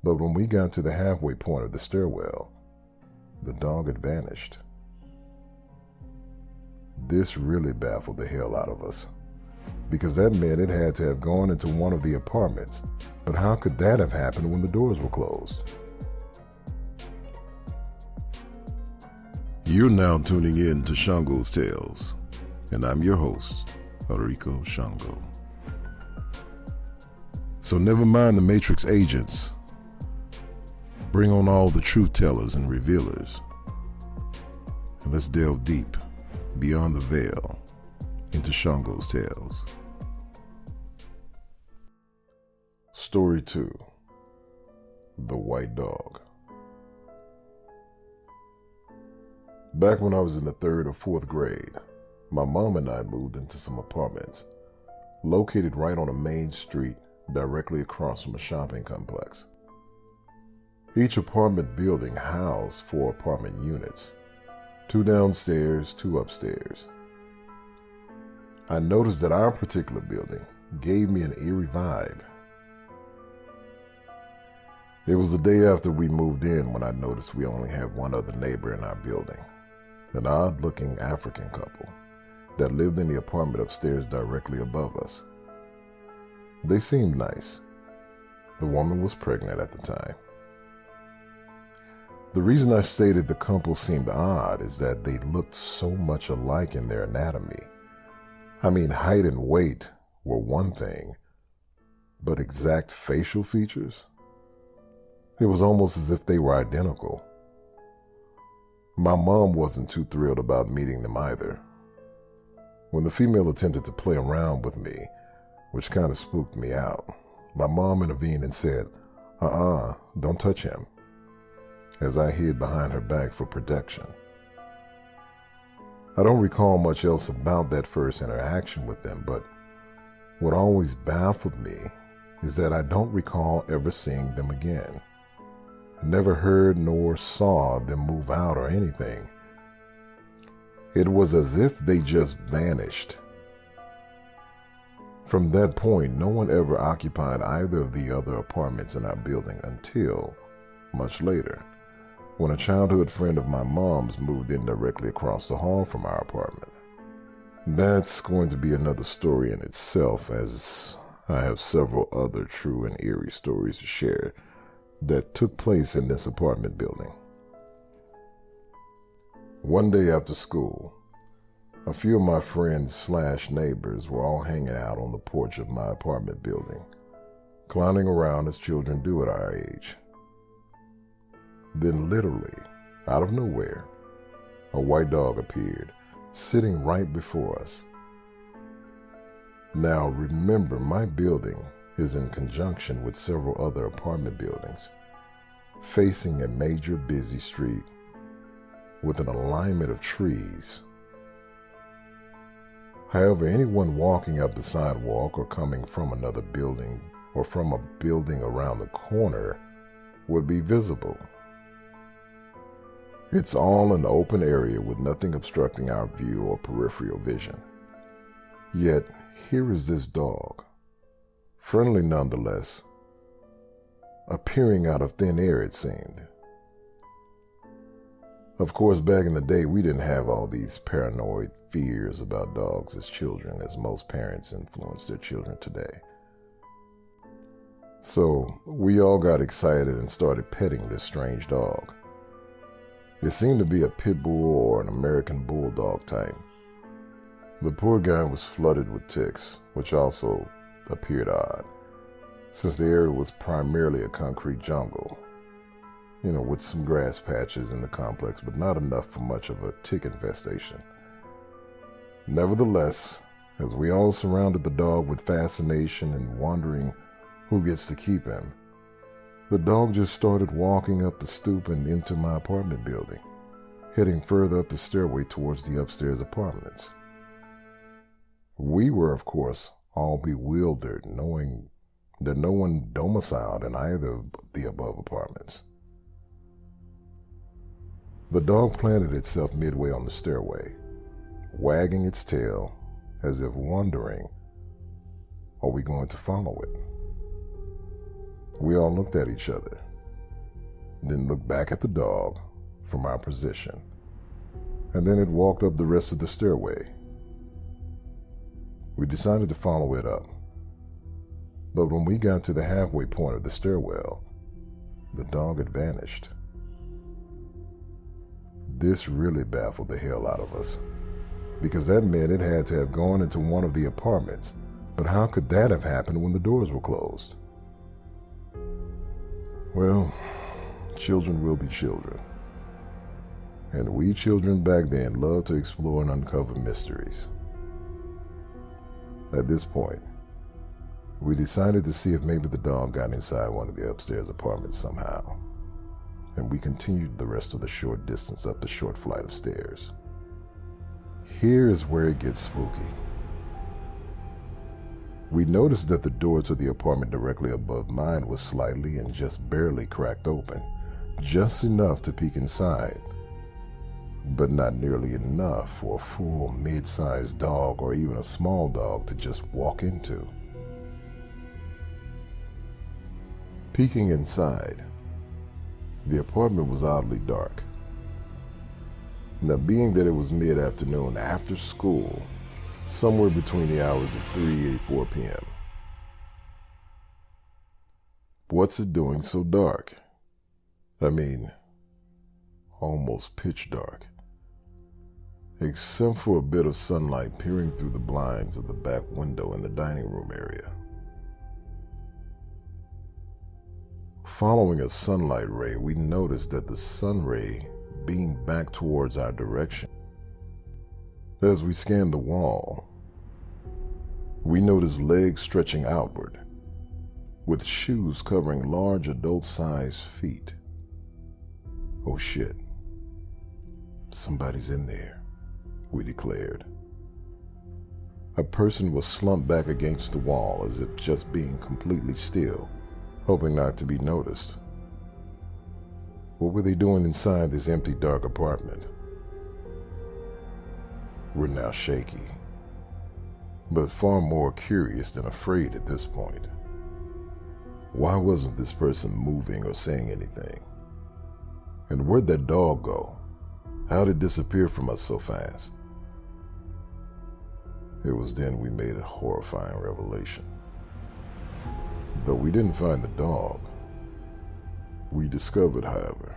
But when we got to the halfway point of the stairwell, the dog had vanished. This really baffled the hell out of us, because that meant it had to have gone into one of the apartments. But how could that have happened when the doors were closed? You're now tuning in to Shango's Tales, and I'm your host, Rico Shango. So never mind the Matrix agents. Bring on all the truth tellers and revealers, and let's delve deep beyond the veil into Shango's Tales. Story 2. The White Dog. Back when I was in the 3rd or 4th grade, my mom and I moved into some apartments located right on a main street directly across from a shopping complex. Each apartment building housed 4 apartment units, 2 downstairs, 2 upstairs. I noticed that our particular building gave me an eerie vibe. It was the day after we moved in when I noticed we only had one other neighbor in our building, an odd-looking African couple that lived in the apartment upstairs directly above us. They seemed nice. The woman was pregnant at the time. The reason I stated the couple seemed odd is that they looked so much alike in their anatomy. I mean, height and weight were one thing, but exact facial features? It was almost as if they were identical. My mom wasn't too thrilled about meeting them either. When the female attempted to play around with me, which kind of spooked me out, my mom intervened and said, don't touch him, as I hid behind her back for protection. I don't recall much else about that first interaction with them, but what always baffled me is that I don't recall ever seeing them again. I never heard nor saw them move out or anything. It was as if they just vanished. From that point, no one ever occupied either of the other apartments in our building until much later, when a childhood friend of my mom's moved in directly across the hall from our apartment. That's going to be another story in itself, as I have several other true and eerie stories to share that took place in this apartment building. One day after school, a few of my friends / neighbors were all hanging out on the porch of my apartment building, clowning around as children do at our age. Then literally, out of nowhere, a white dog appeared, sitting right before us. Now remember, my building is in conjunction with several other apartment buildings, facing a major busy street with an alignment of trees. However, anyone walking up the sidewalk or coming from another building or from a building around the corner would be visible. It's all an open area with nothing obstructing our view or peripheral vision. Yet, here is this dog, friendly nonetheless, appearing out of thin air, it seemed. Of course, back in the day, we didn't have all these paranoid fears about dogs as children, as most parents influence their children today. So, we all got excited and started petting this strange dog. It seemed to be a pit bull or an American bulldog type. The poor guy was flooded with ticks, which also appeared odd, since the area was primarily a concrete jungle, with some grass patches in the complex, but not enough for much of a tick infestation. Nevertheless, as we all surrounded the dog with fascination and wondering who gets to keep him, the dog just started walking up the stoop and into my apartment building, heading further up the stairway towards the upstairs apartments. We were, of course, all bewildered, knowing that no one domiciled in either of the above apartments. The dog planted itself midway on the stairway, wagging its tail as if wondering, are we going to follow it? We all looked at each other, then looked back at the dog from our position, and then it walked up the rest of the stairway. We decided to follow it up, but when we got to the halfway point of the stairwell, the dog had vanished. This really baffled the hell out of us, because that meant it had to have gone into one of the apartments, but how could that have happened when the doors were closed? Well, children will be children, and we children back then loved to explore and uncover mysteries. At this point, we decided to see if maybe the dog got inside one of the upstairs apartments somehow, and we continued the rest of the short distance up the short flight of stairs. Here is where it gets spooky. We noticed that the door to the apartment directly above mine was slightly and just barely cracked open, just enough to peek inside, but not nearly enough for a full mid-sized dog or even a small dog to just walk into. Peeking inside, the apartment was oddly dark. Now, being that it was mid-afternoon after school, somewhere between the hours of 3 and 4 p.m. What's it doing so dark? I mean, almost pitch dark, except for a bit of sunlight peering through the blinds of the back window in the dining room area. Following a sunlight ray, we noticed that the sun ray beamed back towards our direction. As we scanned the wall, we noticed legs stretching outward, with shoes covering large adult-sized feet. Oh shit, somebody's in there, we declared. A person was slumped back against the wall as if just being completely still, hoping not to be noticed. What were they doing inside this empty, dark apartment? We're now shaky, but far more curious than afraid at this point. Why wasn't this person moving or saying anything? And where'd that dog go? How did it disappear from us so fast? It was then we made a horrifying revelation. Though we didn't find the dog, we discovered, however,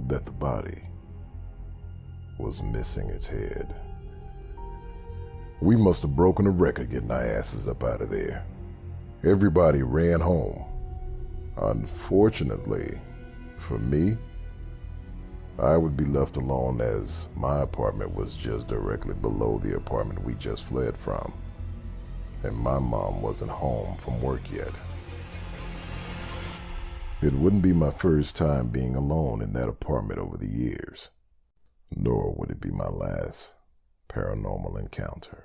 that the body was missing its head. We must have broken a record getting our asses up out of there. Everybody ran home. Unfortunately, for me, I would be left alone as my apartment was just directly below the apartment we just fled from, and my mom wasn't home from work yet. It wouldn't be my first time being alone in that apartment over the years, nor would it be my last paranormal encounter.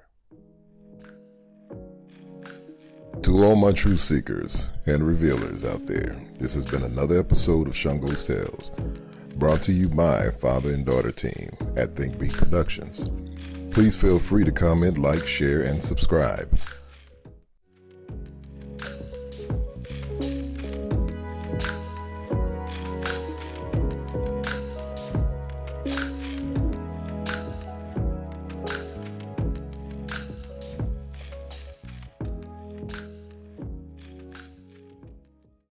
To all my truth seekers and revealers out there, this has been another episode of Shango's Tales, brought to you by father and daughter team at Think Beat Productions. Please feel free to comment, like, share, and subscribe.